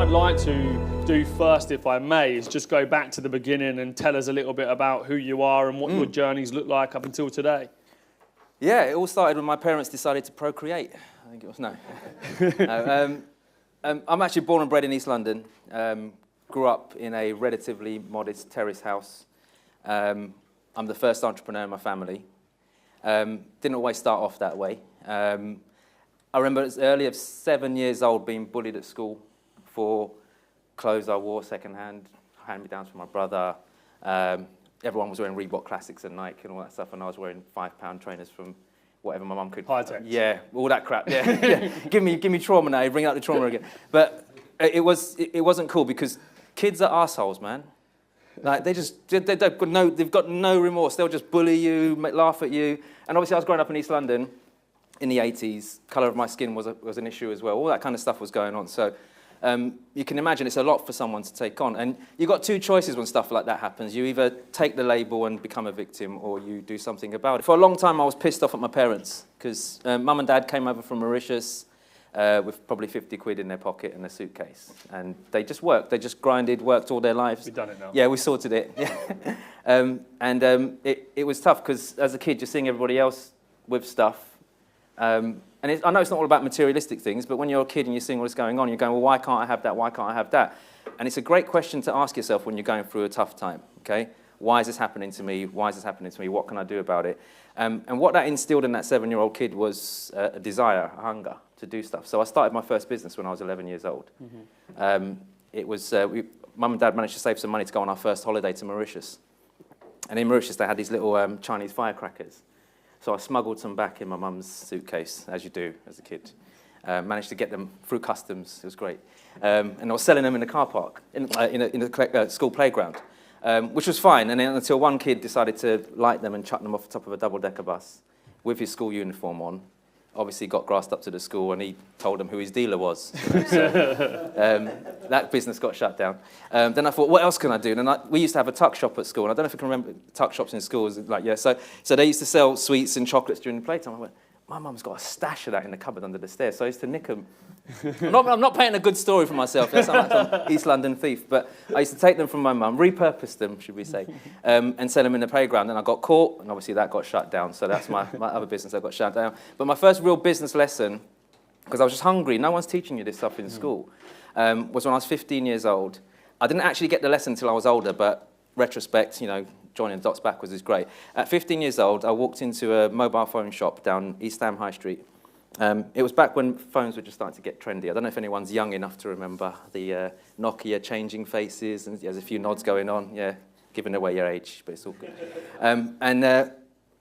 I'd like to do first, if I may, is just go back to the beginning and tell us a little bit about who you are and what your journeys look like up until today. Yeah, it all started when my parents decided to procreate. I think it was, no. I'm actually born and bred in East London. Grew up in a relatively modest terrace house. I'm the first entrepreneur in my family. Didn't always start off that way. I remember as early as 7 years old being bullied at school for clothes I wore secondhand, hand-me-downs from my brother. Everyone was wearing Reebok Classics and Nike and all that stuff, and I was wearing £5 trainers from whatever my mum could. High-tech. Yeah, all that crap. Yeah, yeah. Give me trauma now. Bring out the trauma again. But it wasn't cool because kids are assholes, man. Like they've got no remorse. They'll just bully you, laugh at you. And obviously, I was growing up in East London in the 80s. Colour of my skin was an issue as well. All that kind of stuff was going on. So you can imagine it's a lot for someone to take on. And you've got two choices when stuff like that happens. You either take the label and become a victim, or you do something about it. For a long time, I was pissed off at my parents because mum and dad came over from Mauritius with probably 50 quid in their pocket and a suitcase. And they just worked. They just worked all their lives. We've done it now. Yeah, we sorted it. Yeah. It was tough because as a kid, you're seeing everybody else with stuff. And I know it's not all about materialistic things, but when you're a kid and you're seeing what's going on, you're going, well, why can't I have that? Why can't I have that? And it's a great question to ask yourself when you're going through a tough time, okay? Why is this happening to me? Why is this happening to me? What can I do about it? And what that instilled in that 7-year-old kid was a desire, a hunger to do stuff. So I started my first business when I was 11 years old. Mum and Dad managed to save some money to go on our first holiday to Mauritius. And in Mauritius, they had these little Chinese firecrackers. So I smuggled some back in my mum's suitcase, as you do as a kid. Managed to get them through customs. It was great. And I was selling them in the car park, in the school playground, which was fine. And then until one kid decided to light them and chuck them off the top of a double-decker bus with his school uniform on. Obviously got grassed up to the school, and he told them who his dealer was. That business got shut down. Then I thought, what else can I do? And we used to have a tuck shop at school, and I don't know if you can remember tuck shops in schools. So they used to sell sweets and chocolates during the playtime. I went, my mum's got a stash of that in the cupboard under the stairs, so I used to nick them. I'm not painting a good story for myself. I sound like some East London thief, but I used to take them from my mum, repurpose them, should we say, and sell them in the playground. And I got caught, and obviously that got shut down. So that's my other business that got shut down. But my first real business lesson, because I was just hungry, no one's teaching you this stuff in school, was when I was 15 years old. I didn't actually get the lesson until I was older, but retrospect, joining the dots backwards is great. At 15 years old, I walked into a mobile phone shop down East Ham High Street. It was back when phones were just starting to get trendy. I don't know if anyone's young enough to remember the Nokia changing faces, and there's a few nods going on, yeah, giving away your age, but it's all good.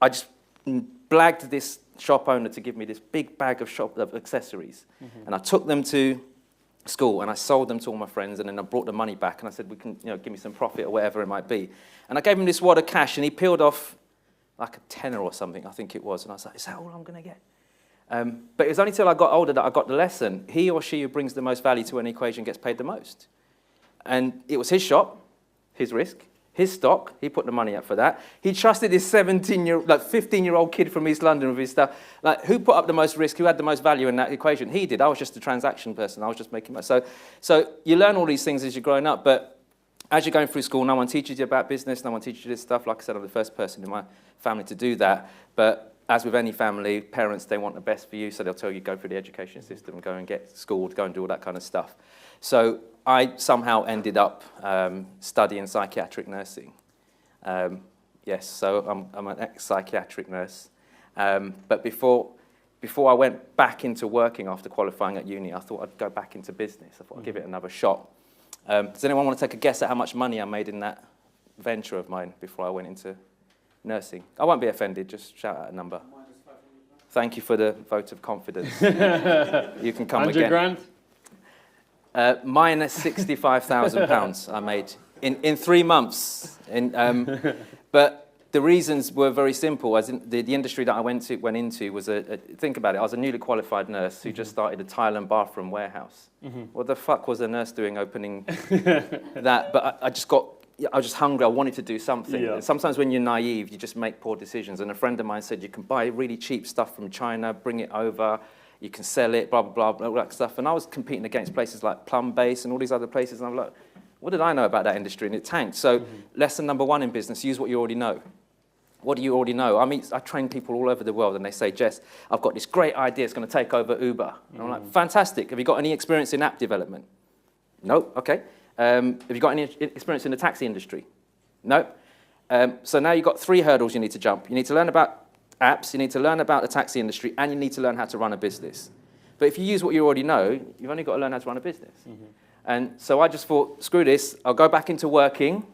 I just blagged this shop owner to give me this big bag of accessories, and I took them to school and I sold them to all my friends, and then I brought the money back and I said, we can, give me some profit or whatever it might be. And I gave him this wad of cash, and he peeled off like a tenner or something, I think it was, and I was like, is that all I'm going to get? But it was only till I got older that I got the lesson. He or she who brings the most value to an equation gets paid the most. And it was his shop, his risk, his stock. He put the money up for that. He trusted this 15-year-old kid from East London with his stuff. Like, who put up the most risk? Who had the most value in that equation? He did. I was just a transaction person. I was just making money. So you learn all these things as you're growing up, but as you're going through school, no one teaches you about business. No one teaches you this stuff. Like I said, I'm the first person in my family to do that. But as with any family, parents, they want the best for you, so they'll tell you go through the education system, go and get schooled, go and do all that kind of stuff. So I somehow ended up studying psychiatric nursing. Yes, so I'm an ex-psychiatric nurse. But before I went back into working after qualifying at uni, I thought I'd go back into business. I thought I'd give it another shot. Does anyone want to take a guess at how much money I made in that venture of mine before I went into nursing? I won't be offended, just shout out a number. Thank you for the vote of confidence. You can come 100 again. grand? Minus £65,000 I made in 3 months. But the reasons were very simple. As in the industry that I went into was think about it, I was a newly qualified nurse who just started a tile and bathroom warehouse. What the fuck was a nurse doing opening that? But I was just hungry. I wanted to do something. Yeah. Sometimes when you're naive, you just make poor decisions. And a friend of mine said, you can buy really cheap stuff from China, bring it over, you can sell it, blah, blah, blah, all that stuff. And I was competing against places like Plumbase and all these other places, and I'm like, what did I know about that industry? And it tanked. So lesson number one in business, use what you already know. What do you already know? I mean, I train people all over the world, and they say, Jess, I've got this great idea, it's going to take over Uber. And I'm like, fantastic. Have you got any experience in app development? No, okay. Have you got any experience in the taxi industry? No. So now you've got 3 hurdles you need to jump. You need to learn about apps, you need to learn about the taxi industry, and you need to learn how to run a business. But if you use what you already know, you've only got to learn how to run a business. And so I just thought, screw this, I'll go back into working,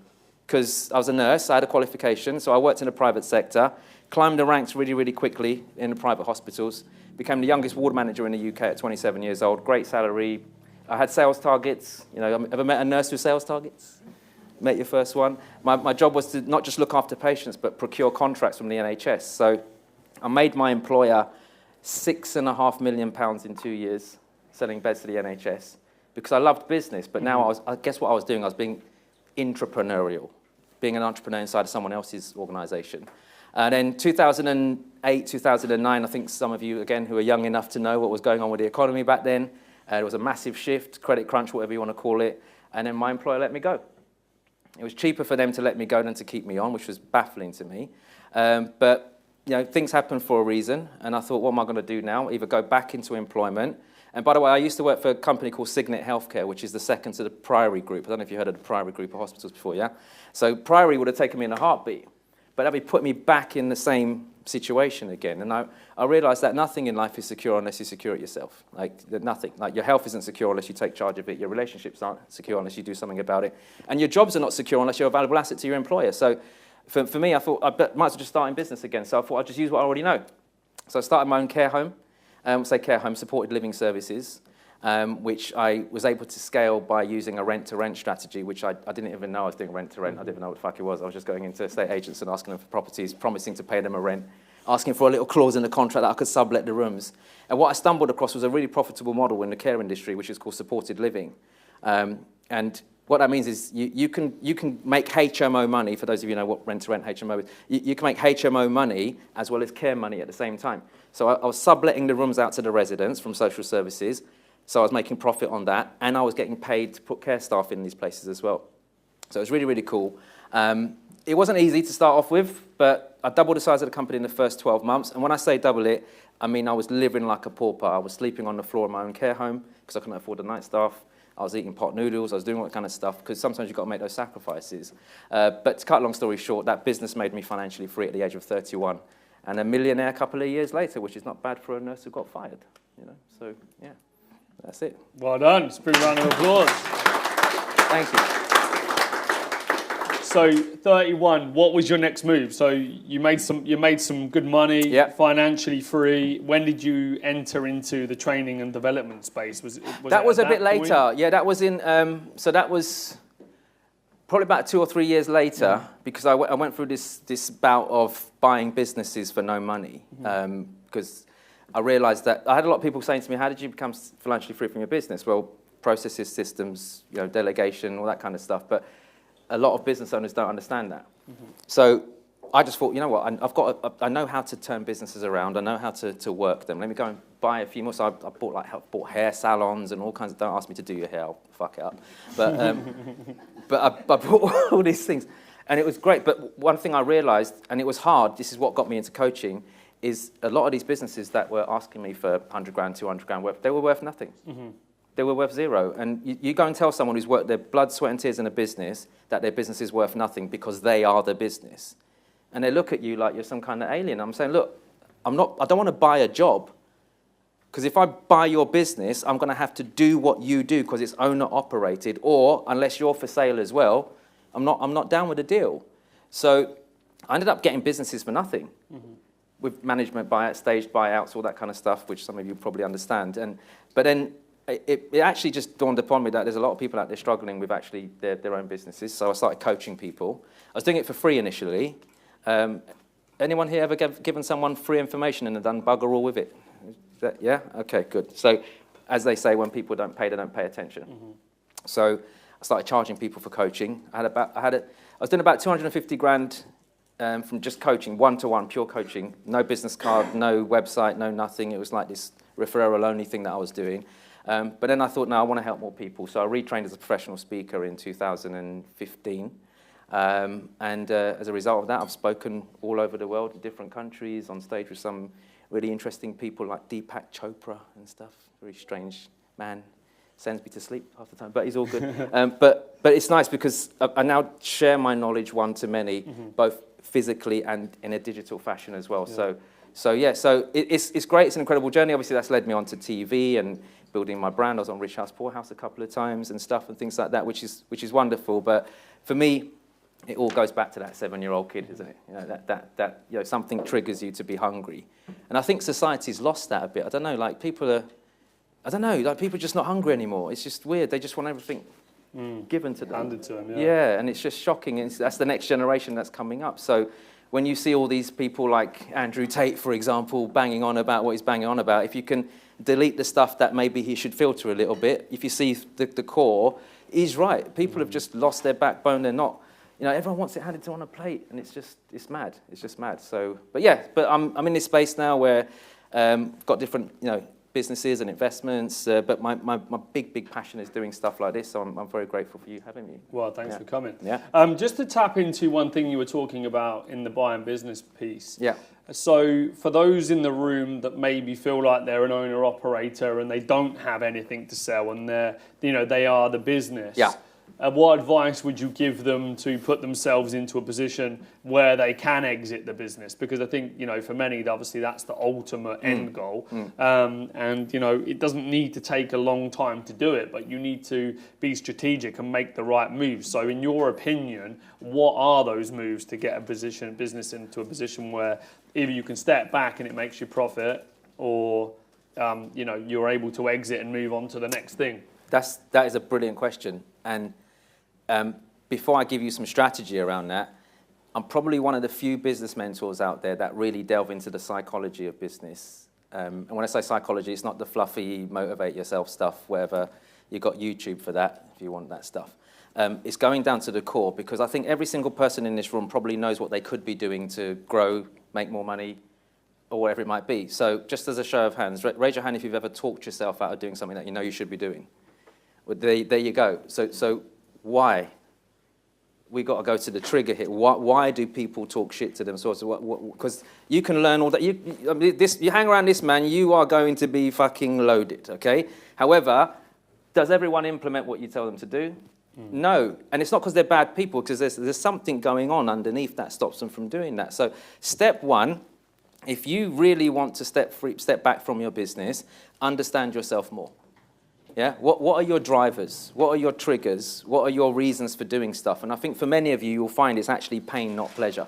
because I was a nurse, I had a qualification, so I worked in the private sector, climbed the ranks really, really quickly in the private hospitals, became the youngest ward manager in the UK at 27 years old, great salary. I had sales targets. You know, ever met a nurse with sales targets? Met your first one. My job was to not just look after patients, but procure contracts from the NHS. So I made my employer £6.5 million in 2 years selling beds to the NHS because I loved business. But now I guess what I was doing, I was being intrapreneurial, being an entrepreneur inside of someone else's organisation. And then 2008, 2009, I think some of you, again, who are young enough to know what was going on with the economy back then, there was a massive shift, credit crunch, whatever you want to call it, and then my employer let me go. It was cheaper for them to let me go than to keep me on, which was baffling to me. But you know, things happen for a reason, and I thought, what am I going to do now? Either go back into employment. And by the way, I used to work for a company called Signet Healthcare, which is the second to the Priory Group. I don't know if you heard of the Priory Group of hospitals before, yeah? So Priory would have taken me in a heartbeat, but that would put me back in the same situation again. And I realized that nothing in life is secure unless you secure it yourself. Like, nothing. Like, your health isn't secure unless you take charge of it. Your relationships aren't secure unless you do something about it. And your jobs are not secure unless you're a valuable asset to your employer. So for me, I thought I might as well just start in business again. So I thought I'd just use what I already know. So I started my own care home, care home, supported living services, which I was able to scale by using a rent-to-rent strategy, which I didn't even know I was doing rent-to-rent. I didn't even know what the fuck it was. I was just going into estate agents and asking them for properties, promising to pay them a rent, asking for a little clause in the contract that I could sublet the rooms. And what I stumbled across was a really profitable model in the care industry, which is called supported living. And what that means is you can make HMO money, for those of you who know what rent-to-rent HMO is. You can make HMO money as well as care money at the same time. So I was subletting the rooms out to the residents from social services. So I was making profit on that, and I was getting paid to put care staff in these places as well. So it was really, really cool. It wasn't easy to start off with, but I doubled the size of the company in the first 12 months. And when I say double it, I mean I was living like a pauper. I was sleeping on the floor of my own care home because I couldn't afford the night staff. I was eating pot noodles. I was doing all that kind of stuff because sometimes you've got to make those sacrifices. But to cut a long story short, that business made me financially free at the age of 31. And a millionaire a couple of years later, which is not bad for a nurse who got fired. You know, so yeah. That's it. Well done. It's a big round of applause. Thank you. So 31, what was your next move? So you made some good money, financially free. When did you enter into the training and development space? That was a bit later. Yeah, that was in so that was probably about 2 or 3 years later, because I went through this bout of buying businesses for no money, because I realized that I had a lot of people saying to me, how did you become financially free from your business? Well, processes, systems, you know, delegation, all that kind of stuff. But a lot of business owners don't understand that. So I just thought, you know what, I know how to turn businesses around. I know how to work them. Let me go and buy a few more. So I bought hair salons and all kinds of, don't ask me to do your hair, I'll fuck it up. But I bought all these things. And it was great. But one thing I realized, and it was hard, this is what got me into coaching, is a lot of these businesses that were asking me for 100 grand, 200 grand worth, they were worth nothing. They were worth zero. And you go and tell someone who's worked their blood, sweat and tears in a business that their business is worth nothing because they are the business. And they look at you like you're some kind of alien. I'm saying, look, I don't want to buy a job, because if I buy your business, I'm going to have to do what you do because it's owner operated, or unless you're for sale as well, I'm not down with the deal. So I ended up getting businesses for nothing. With management buyouts, staged buyouts, all that kind of stuff, which some of you probably understand. But then it actually just dawned upon me that there's a lot of people out there struggling with actually their own businesses. So I started coaching people. I was doing it for free initially. Anyone here ever given someone free information and done bugger all with it? Yeah? Okay, good. So as they say, when people don't pay, they don't pay attention. So I started charging people for coaching. I was doing about 250 grand from just coaching, one-to-one, pure coaching, no business card, no website, no nothing. It was like this referral-only thing that I was doing. But then I thought, no, I want to help more people. So I retrained as a professional speaker in 2015. As a result of that, I've spoken all over the world, in different countries, on stage with some really interesting people like Deepak Chopra and stuff. Very strange man. Sends me to sleep half the time, but he's all good. But it's nice because I now share my knowledge one to many, both physically and in a digital fashion as well. Yeah. So it's great. It's an incredible journey. Obviously, that's led me onto TV and building my brand. I was on Rich House, Poor House a couple of times and stuff and things like that, which is wonderful. But for me, it all goes back to that 7-year-old kid, isn't it? You know, that something triggers you to be hungry. And I think society's lost that a bit. I don't know, like people are just not hungry anymore. It's just weird. They just want everything given to them. Handed to them, yeah. Yeah, and it's just shocking. And that's the next generation that's coming up. So when you see all these people like Andrew Tate, for example, banging on about what he's banging on about, if you can delete the stuff that maybe he should filter a little bit, if you see the core, he's right. People have just lost their backbone. They're not, everyone wants it handed to on a plate, and it's mad. It's just mad. So, but I'm in this space now where got different, businesses and investments, but my big passion is doing stuff like this, so I'm very grateful for you having me. Well, thanks for coming. Yeah. Just to tap into one thing you were talking about in the buy and business piece. Yeah. So for those in the room that maybe feel like they're an owner operator and they don't have anything to sell and they are the business. Yeah. What advice would you give them to put themselves into a position where they can exit the business? Because I think, for many, obviously that's the ultimate end goal. And, it doesn't need to take a long time to do it, but you need to be strategic and make the right moves. So in your opinion, what are those moves to get business into a position where either you can step back and it makes you profit, or, you're able to exit and move on to the next thing? That is a brilliant question. And before I give you some strategy around that, I'm probably one of the few business mentors out there that really delve into the psychology of business. And when I say psychology, it's not the fluffy, motivate yourself stuff, wherever. You've got YouTube for that, if you want that stuff. It's going down to the core, because I think every single person in this room probably knows what they could be doing to grow, make more money, or whatever it might be. So just as a show of hands, raise your hand if you've ever talked yourself out of doing something that you know you should be doing. Well, there you go. So why? We got to go to the trigger here. Why do people talk shit to themselves? Because you can learn all that. You hang around this man, you are going to be fucking loaded, okay? However, does everyone implement what you tell them to do? No. And it's not because they're bad people, because there's something going on underneath that stops them from doing that. So step one, if you really want to step back from your business, understand yourself more. Yeah? What are your drivers? What are your triggers? What are your reasons for doing stuff? And I think for many of you, you'll find it's actually pain, not pleasure.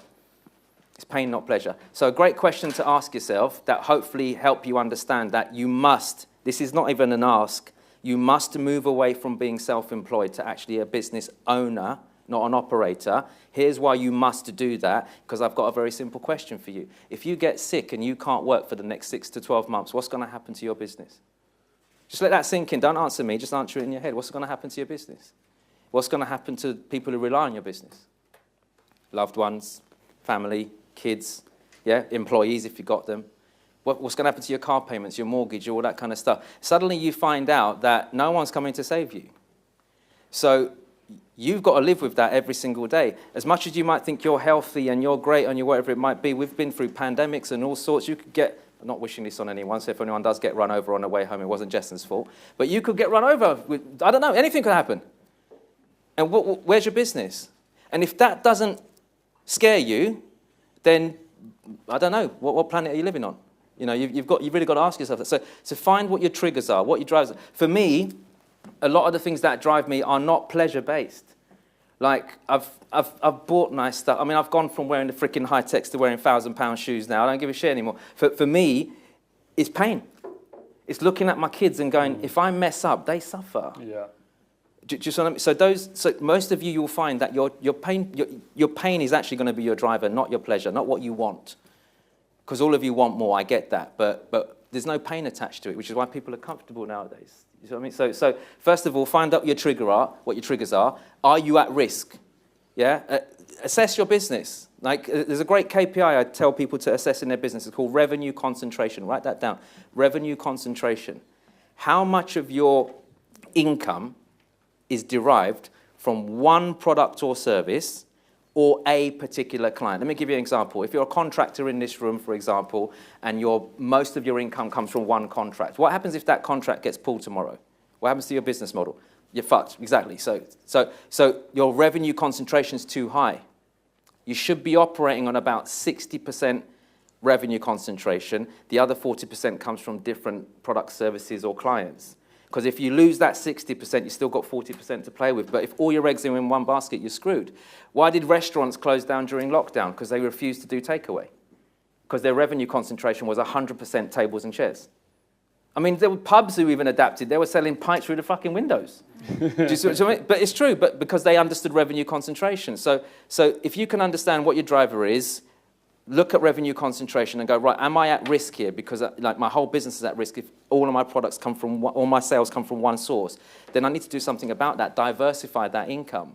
It's pain, not pleasure. So a great question to ask yourself that hopefully help you understand that you must, this is not even an ask, you must move away from being self-employed to actually a business owner, not an operator. Here's why you must do that, because I've got a very simple question for you. If you get sick and you can't work for the next 6 to 12 months, what's going to happen to your business? Just let that sink in. Don't answer me. Just answer it in your head. What's going to happen to your business? What's going to happen to people who rely on your business? Loved ones, family, kids, employees if you got them. What's going to happen to your car payments, your mortgage, all that kind of stuff? Suddenly you find out that no one's coming to save you. So you've got to live with that every single day. As much as you might think you're healthy and you're great and you're whatever it might be, we've been through pandemics and all sorts. You could get... I'm not wishing this on anyone, so if anyone does get run over on the way home, it wasn't Jessen's fault. But you could get run over with, I don't know, anything could happen. And where's your business? And if that doesn't scare you, then I don't know, what planet are you living on? You've really got to ask yourself that. So find what your triggers are, what your drivers are. For me, a lot of the things that drive me are not pleasure-based. Like, I've bought nice stuff. I mean, I've gone from wearing the freaking high-techs to wearing £1,000 shoes now. I don't give a shit anymore. For me, it's pain. It's looking at my kids and going, if I mess up, they suffer. Yeah. Do you see what I mean? So most of you will find that your pain is actually going to be your driver, not your pleasure, not what you want. Because all of you want more, I get that. But there's no pain attached to it, which is why people are comfortable nowadays. You know what I mean? So first of all, find out what your triggers are. Are you at risk? Yeah, assess your business. Like, there's a great KPI I tell people to assess in their business. It's called revenue concentration. Write that down. Revenue concentration. How much of your income is derived from one product or service or a particular client? Let me give you an example. If you're a contractor in this room, for example, and most of your income comes from one contract, what happens if that contract gets pulled tomorrow? What happens to your business model? You're fucked, exactly. So your revenue concentration is too high. You should be operating on about 60% revenue concentration. The other 40% comes from different product services or clients. Because if you lose that 60%, you've still got 40% to play with. But if all your eggs are in one basket, you're screwed. Why did restaurants close down during lockdown? Because they refused to do takeaway. Because their revenue concentration was 100% tables and chairs. I mean, there were pubs who even adapted. They were selling pints through the fucking windows. Do you see what I mean? But it's true, but because they understood revenue concentration. So if you can understand what your driver is, look at revenue concentration and go, right, am I at risk here? Because like my whole business is at risk if all of my products come from, all my sales come from one source. Then I need to do something about that, diversify that income,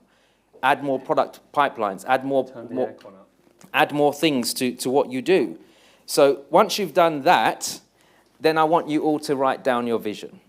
add more product pipelines, add more things to what you do. So once you've done that, then I want you all to write down your vision.